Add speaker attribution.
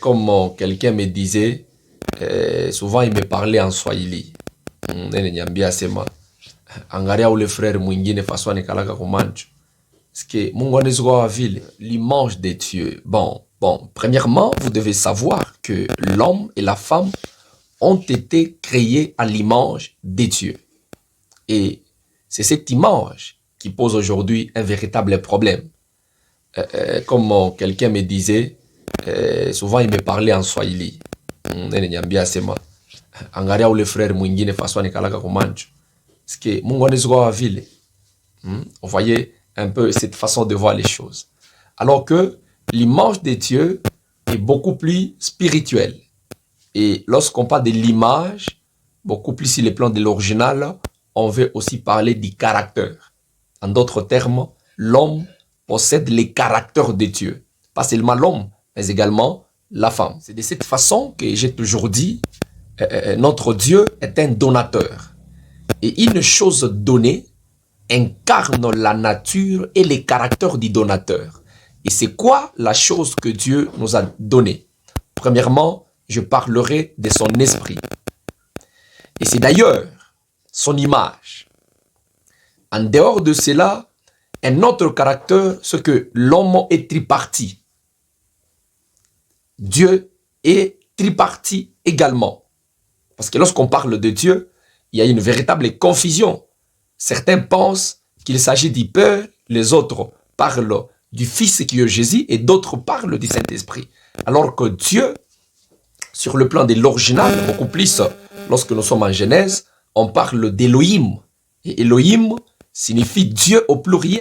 Speaker 1: Comme quelqu'un me disait, souvent il me parlait en Swahili. Neniambia sema angalia ule frère mwingine façon anikalaka kumancho. Parce que Mungu anaweza kuwa vile l'image de Dieu. Bon, premièrement, vous devez savoir que l'homme et la femme ont été créés à l'image de Dieu. Et c'est cette image qui pose aujourd'hui un véritable problème. Comme quelqu'un me disait, souvent il me parlait en Swahili. Neniambia sema angalia ule frère mwingine façon anikalaka kumancho. Parce que Mungu anaweza kuwa vile. Vous voyez un peu cette façon de voir les choses. Alors que l'image de Dieu est beaucoup plus spirituelle. Et lorsqu'on parle de l'image, beaucoup plus sur le plan de l'original, on veut aussi parler du caractère. En d'autres termes, l'homme possède les caractères de Dieu. Pas seulement l'homme, mais également la femme. C'est de cette façon que j'ai toujours dit, notre Dieu est un donateur. Et une chose donnée incarne la nature et les caractères du donateur. Et c'est quoi la chose que Dieu nous a donnée? Premièrement, je parlerai de son esprit. Et c'est d'ailleurs son image. En dehors de cela, un autre caractère, c'est que l'homme est tripartite. Dieu est tripartite également. Parce que lorsqu'on parle de Dieu, il y a une véritable confusion. Certains pensent qu'il s'agit du Père, les autres parlent du Fils qui est Jésus et d'autres parlent du Saint-Esprit. Alors que Dieu, sur le plan de l'original, beaucoup plus, lorsque nous sommes en Genèse, on parle d'Elohim. Et Elohim signifie Dieu au pluriel.